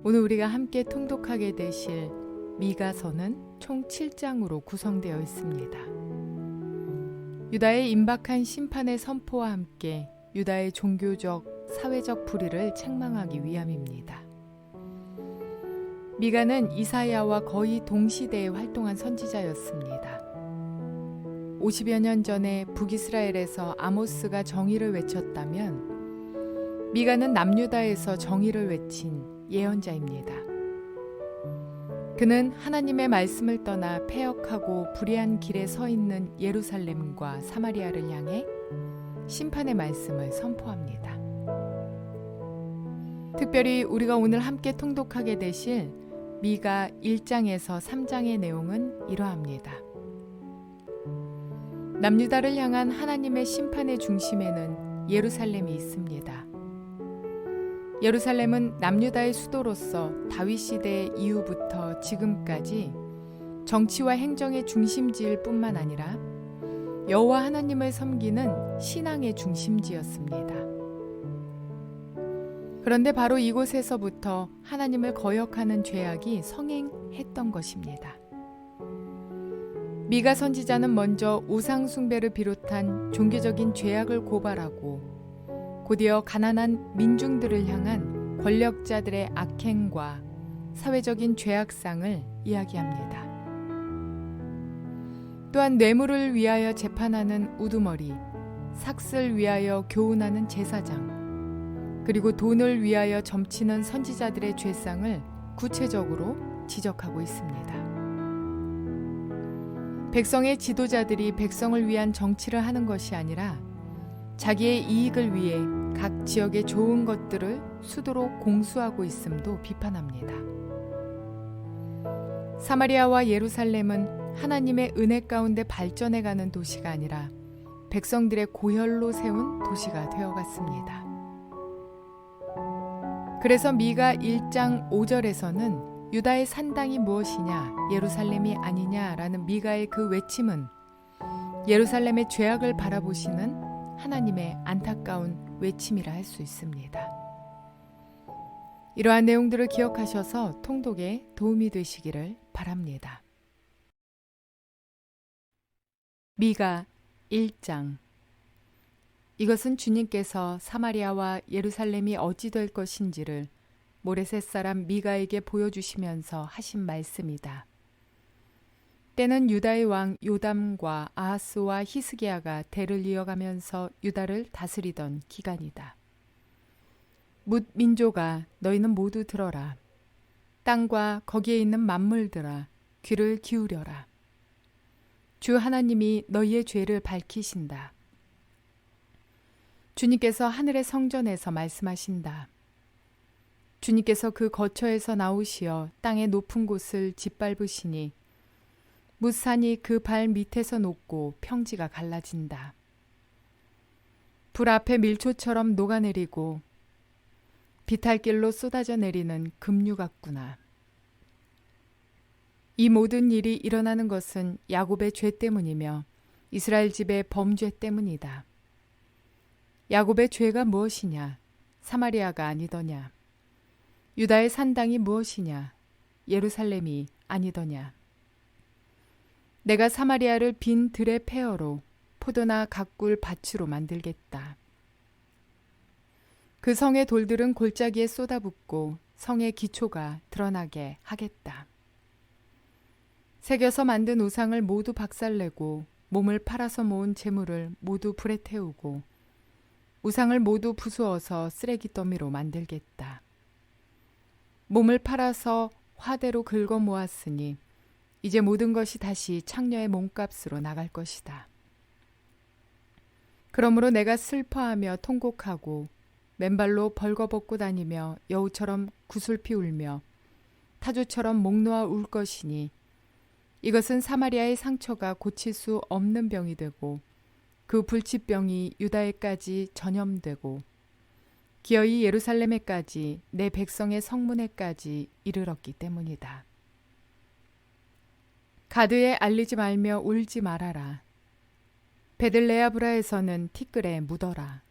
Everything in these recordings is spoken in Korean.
오늘 우리가 함께 통독하게 되실 미가서는 총 7장으로 구성되어 있습니다. 유다의 임박한 심판의 선포와 함께 유다의 종교적, 사회적 불의를 책망하기 위함입니다. 미가는 이사야와 거의 동시대에 활동한 선지자였습니다. 50여 년 전에 북이스라엘에서 아모스가 정의를 외쳤다면 미가는 남유다에서 정의를 외친 예언자입니다. 그는 하나님의 말씀을 떠나 패역하고 불의한 길에 서 있는 예루살렘과 사마리아를 향해 심판의 말씀을 선포합니다. 특별히 우리가 오늘 함께 통독하게 되실 미가 1장에서 3장의 내용은 이러합니다. 남유다를 향한 하나님의 심판의 중심에는 예루살렘이 있습니다. 예루살렘은 남유다의 수도로서 다윗 시대 이후부터 지금까지 정치와 행정의 중심지일 뿐만 아니라 여호와 하나님을 섬기는 신앙의 중심지였습니다. 그런데 바로 이곳에서부터 하나님을 거역하는 죄악이 성행했던 것입니다. 미가 선지자는 먼저 우상 숭배를 비롯한 종교적인 죄악을 고발하고 곧이어 가난한 민중들을 향한 권력자들의 악행과 사회적인 죄악상을 이야기합니다. 또한 뇌물을 위하여 재판하는 우두머리, 삭슬 위하여 교훈하는 제사장, 그리고 돈을 위하여 점치는 선지자들의 죄상을 구체적으로 지적하고 있습니다. 백성의 지도자들이 백성을 위한 정치를 하는 것이 아니라 자기의 이익을 위해 각 지역의 좋은 것들을 수도로 공수하고 있음도 비판합니다. 사마리아와 예루살렘은 하나님의 은혜 가운데 발전해가는 도시가 아니라 백성들의 고혈로 세운 도시가 되어갔습니다. 그래서 미가 1장 5절에서는 유다의 산당이 무엇이냐, 예루살렘이 아니냐라는 미가의 그 외침은 예루살렘의 죄악을 바라보시는 하나님의 안타까운 외침이라 할 수 있습니다. 이러한 내용들을 기억하셔서 통독에 도움이 되시기를 바랍니다. 미가 1장. 이것은 주님께서 사마리아와 예루살렘이 어찌 될 것인지를 모레셋 사람 미가에게 보여주시면서 하신 말씀이다. 때는 유다의 왕 요담과 아하스와 히스기야가 대를 이어가면서 유다를 다스리던 기간이다. 뭇 민족아, 너희는 모두 들어라. 땅과 거기에 있는 만물들아, 귀를 기울여라. 주 하나님이 너희의 죄를 밝히신다. 주님께서 하늘의 성전에서 말씀하신다. 주님께서 그 거처에서 나오시어 땅의 높은 곳을 짓밟으시니 뭇산이 그 발 밑에서 녹고 평지가 갈라진다. 불 앞에 밀초처럼 녹아내리고 비탈길로 쏟아져 내리는 급류 같구나. 이 모든 일이 일어나는 것은 야곱의 죄 때문이며 이스라엘 집의 범죄 때문이다. 야곱의 죄가 무엇이냐? 사마리아가 아니더냐? 유다의 산당이 무엇이냐? 예루살렘이 아니더냐? 내가 사마리아를 빈 들의 폐허로 포도나 각굴 밭으로 만들겠다. 그 성의 돌들은 골짜기에 쏟아붓고 성의 기초가 드러나게 하겠다. 새겨서 만든 우상을 모두 박살내고 몸을 팔아서 모은 재물을 모두 불에 태우고 우상을 모두 부수어서 쓰레기 더미로 만들겠다. 몸을 팔아서 화대로 긁어 모았으니 이제 모든 것이 다시 창녀의 몸값으로 나갈 것이다. 그러므로 내가 슬퍼하며 통곡하고 맨발로 벌거벗고 다니며 여우처럼 구슬피 울며 타조처럼 목 놓아 울 것이니 이것은 사마리아의 상처가 고칠 수 없는 병이 되고 그 불치병이 유다에까지 전염되고 기어이 예루살렘에까지 내 백성의 성문에까지 이르렀기 때문이다. 가드에 알리지 말며 울지 말아라. 베들레아브라에서는 티끌에 묻어라.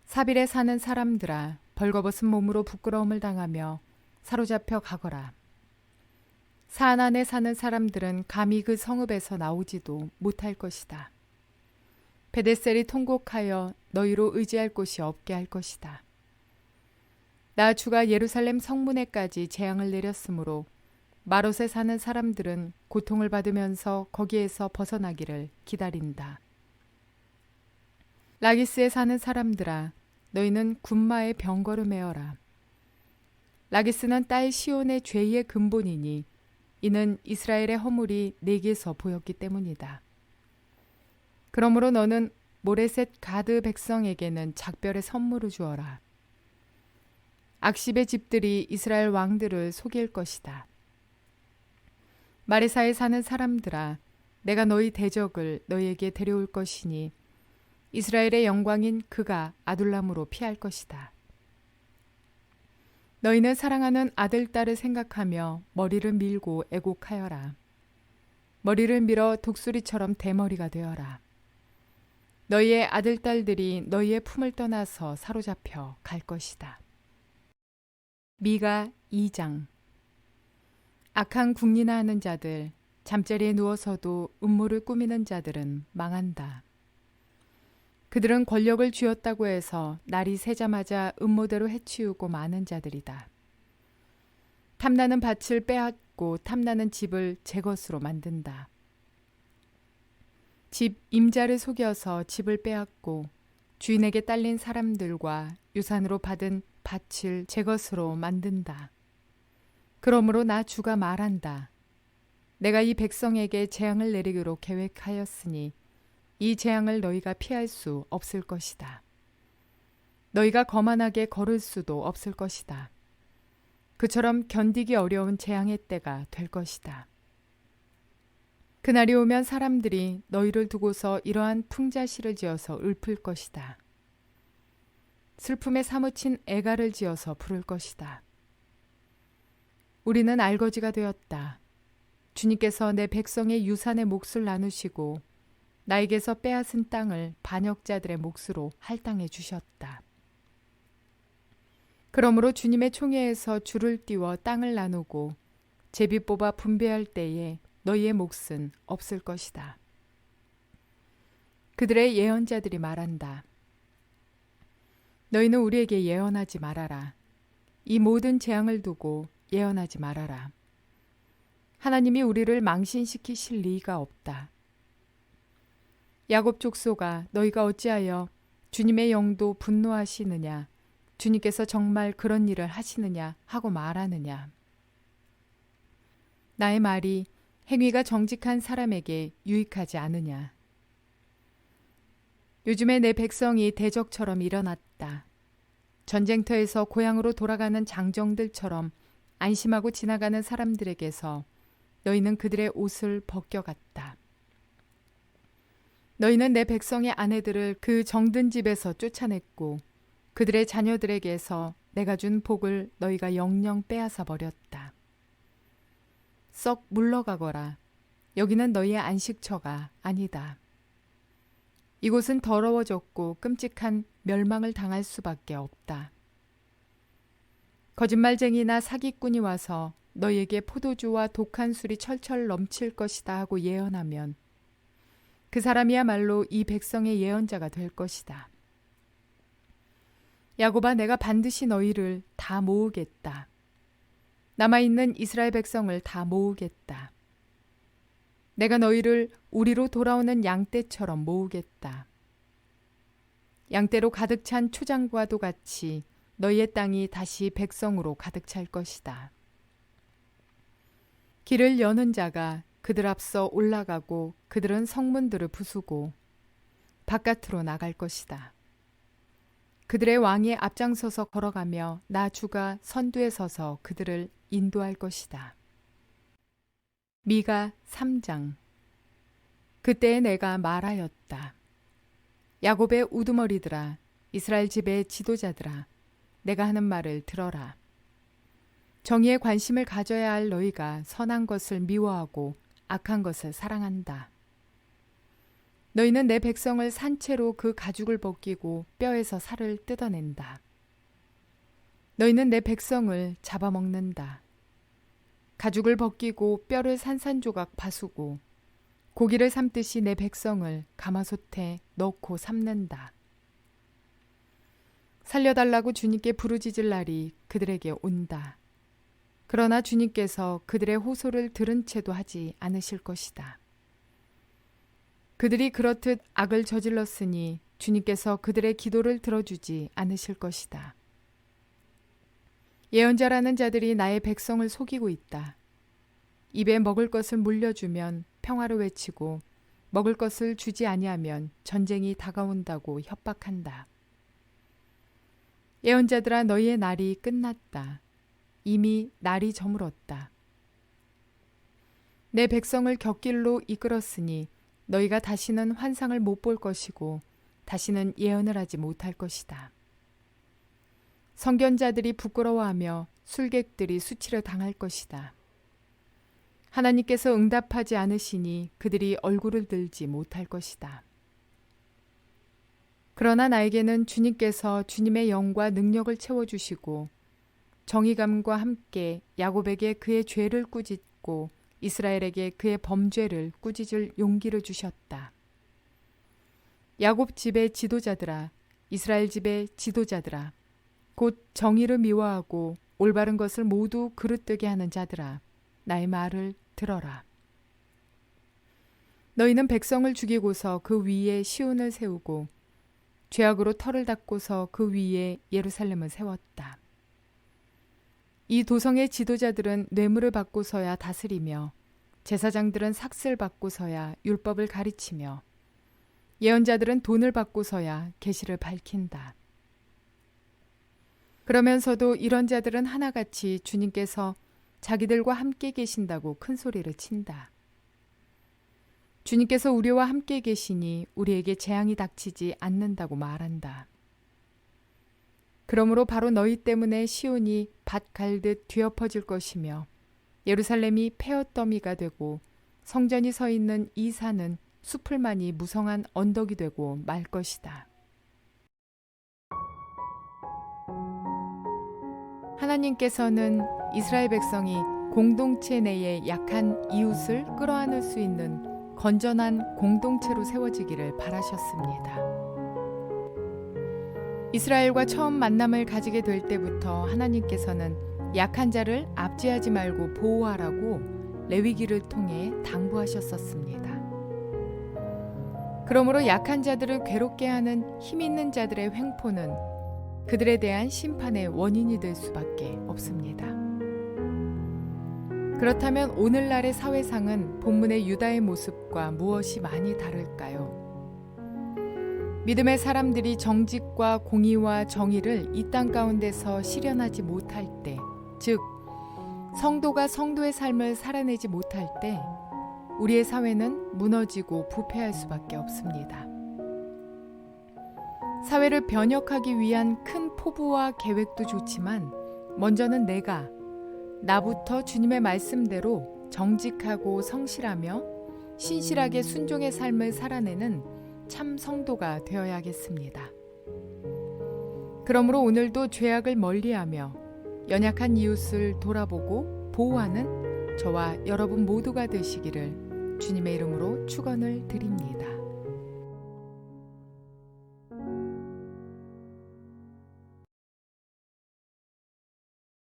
사빌에 사는 사람들아, 벌거벗은 몸으로 부끄러움을 당하며 사로잡혀 가거라. 산 안에 사는 사람들은 감히 그 성읍에서 나오지도 못할 것이다. 베데셀이 통곡하여 너희로 의지할 곳이 없게 할 것이다. 나 주가 예루살렘 성문에까지 재앙을 내렸으므로 마롯에 사는 사람들은 고통을 받으면서 거기에서 벗어나기를 기다린다. 라기스에 사는 사람들아, 너희는 군마에 병거를 메어라. 라기스는 딸 시온의 죄의 근본이니 이는 이스라엘의 허물이 내게서 보였기 때문이다. 그러므로 너는 모레셋 가드 백성에게는 작별의 선물을 주어라. 악십의 집들이 이스라엘 왕들을 속일 것이다. 마레사에 사는 사람들아, 내가 너희 대적을 너희에게 데려올 것이니 이스라엘의 영광인 그가 아둘람으로 피할 것이다. 너희는 사랑하는 아들, 딸을 생각하며 머리를 밀고 애곡하여라. 머리를 밀어 독수리처럼 대머리가 되어라. 너희의 아들, 딸들이 너희의 품을 떠나서 사로잡혀 갈 것이다. 미가 2장. 악한 궁리나 하는 자들, 잠자리에 누워서도 음모를 꾸미는 자들은 망한다. 그들은 권력을 쥐었다고 해서 날이 새자마자 음모대로 해치우고 마는 자들이다. 탐나는 밭을 빼앗고 탐나는 집을 제 것으로 만든다. 집 임자를 속여서 집을 빼앗고 주인에게 딸린 사람들과 유산으로 받은 밭을 제 것으로 만든다. 그러므로 나 주가 말한다. 내가 이 백성에게 재앙을 내리기로 계획하였으니 이 재앙을 너희가 피할 수 없을 것이다. 너희가 거만하게 걸을 수도 없을 것이다. 그처럼 견디기 어려운 재앙의 때가 될 것이다. 그날이 오면 사람들이 너희를 두고서 이러한 풍자시를 지어서 읊을 것이다. 슬픔에 사무친 애가를 지어서 부를 것이다. 우리는 알거지가 되었다. 주님께서 내 백성의 유산의 몫을 나누시고 나에게서 빼앗은 땅을 반역자들의 몫으로 할당해 주셨다. 그러므로 주님의 총회에서 줄을 띄워 땅을 나누고 제비 뽑아 분배할 때에 너희의 몫은 없을 것이다. 그들의 예언자들이 말한다. 너희는 우리에게 예언하지 말아라. 이 모든 재앙을 두고 예언하지 말아라. 하나님이 우리를 망신시키실 리가 없다. 야곱 족속아, 너희가 어찌하여 주님의 영도 분노하시느냐, 주님께서 정말 그런 일을 하시느냐 하고 말하느냐. 나의 말이 행위가 정직한 사람에게 유익하지 않으냐. 요즘에 내 백성이 대적처럼 일어났다. 전쟁터에서 고향으로 돌아가는 장정들처럼 안심하고 지나가는 사람들에게서 너희는 그들의 옷을 벗겨갔다. 너희는 내 백성의 아내들을 그 정든 집에서 쫓아냈고 그들의 자녀들에게서 내가 준 복을 너희가 영영 빼앗아 버렸다. 썩 물러가거라. 여기는 너희의 안식처가 아니다. 이곳은 더러워졌고 끔찍한 멸망을 당할 수밖에 없다. 거짓말쟁이나 사기꾼이 와서 너희에게 포도주와 독한 술이 철철 넘칠 것이다 하고 예언하면 그 사람이야말로 이 백성의 예언자가 될 것이다. 야곱아, 내가 반드시 너희를 다 모으겠다. 남아있는 이스라엘 백성을 다 모으겠다. 내가 너희를 우리로 돌아오는 양떼처럼 모으겠다. 양떼로 가득 찬 초장과도 같이 너희의 땅이 다시 백성으로 가득 찰 것이다. 길을 여는 자가 그들 앞서 올라가고 그들은 성문들을 부수고 바깥으로 나갈 것이다. 그들의 왕이 앞장서서 걸어가며 나 주가 선두에 서서 그들을 인도할 것이다. 미가 3장. 그때에 내가 말하였다. 야곱의 우두머리들아, 이스라엘 집의 지도자들아, 내가 하는 말을 들어라. 정의에 관심을 가져야 할 너희가 선한 것을 미워하고 악한 것을 사랑한다. 너희는 내 백성을 산채로 그 가죽을 벗기고 뼈에서 살을 뜯어낸다. 너희는 내 백성을 잡아먹는다. 가죽을 벗기고 뼈를 산산조각 파수고 고기를 삶듯이 내 백성을 가마솥에 넣고 삶는다. 살려달라고 주님께 부르짖을 날이 그들에게 온다. 그러나 주님께서 그들의 호소를 들은 채도 하지 않으실 것이다. 그들이 그렇듯 악을 저질렀으니 주님께서 그들의 기도를 들어주지 않으실 것이다. 예언자라는 자들이 나의 백성을 속이고 있다. 입에 먹을 것을 물려주면 평화를 외치고 먹을 것을 주지 아니하면 전쟁이 다가온다고 협박한다. 예언자들아, 너희의 날이 끝났다. 이미 날이 저물었다. 내 백성을 곁길로 이끌었으니 너희가 다시는 환상을 못 볼 것이고 다시는 예언을 하지 못할 것이다. 선견자들이 부끄러워하며 술객들이 수치를 당할 것이다. 하나님께서 응답하지 않으시니 그들이 얼굴을 들지 못할 것이다. 그러나 나에게는 주님께서 주님의 영과 능력을 채워주시고 정의감과 함께 야곱에게 그의 죄를 꾸짖고 이스라엘에게 그의 범죄를 꾸짖을 용기를 주셨다. 야곱 집의 지도자들아, 이스라엘 집의 지도자들아, 곧 정의를 미워하고 올바른 것을 모두 그릇되게 하는 자들아, 나의 말을 들어라. 너희는 백성을 죽이고서 그 위에 시온을 세우고 죄악으로 터를 닦고서 그 위에 예루살렘을 세웠다. 이 도성의 지도자들은 뇌물을 받고서야 다스리며 제사장들은 삭슬 받고서야 율법을 가르치며 예언자들은 돈을 받고서야 계시를 밝힌다. 그러면서도 이런 자들은 하나같이 주님께서 자기들과 함께 계신다고 큰 소리를 친다. 주님께서 우리와 함께 계시니 우리에게 재앙이 닥치지 않는다고 말한다. 그러므로 바로 너희 때문에 시온이 밭 갈듯 뒤엎어질 것이며 예루살렘이 폐허더미가 되고 성전이 서 있는 이 산은 수풀만이 무성한 언덕이 되고 말 것이다. 하나님께서는 이스라엘 백성이 공동체 내에 약한 이웃을 끌어안을 수 있는 건전한 공동체로 세워지기를 바라셨습니다. 이스라엘과 처음 만남을 가지게 될 때부터 하나님께서는 약한 자를 압제하지 말고 보호하라고 레위기를 통해 당부하셨었습니다. 그러므로 약한 자들을 괴롭게 하는 힘 있는 자들의 횡포는 그들에 대한 심판의 원인이 될 수밖에 없습니다. 그렇다면 오늘날의 사회상은 본문의 유다의 모습과 무엇이 많이 다를까요? 믿음의 사람들이 정직과 공의와 정의를 이 땅 가운데서 실현하지 못할 때, 즉 성도가 성도의 삶을 살아내지 못할 때 우리의 사회는 무너지고 부패할 수밖에 없습니다. 사회를 변혁하기 위한 큰 포부와 계획도 좋지만 먼저는 나부터 주님의 말씀대로 정직하고 성실하며 신실하게 순종의 삶을 살아내는 참 성도가 되어야겠습니다. 그러므로 오늘도 죄악을 멀리하며 연약한 이웃을 돌아보고 보호하는 저와 여러분 모두가 되시기를 주님의 이름으로 축원을 드립니다.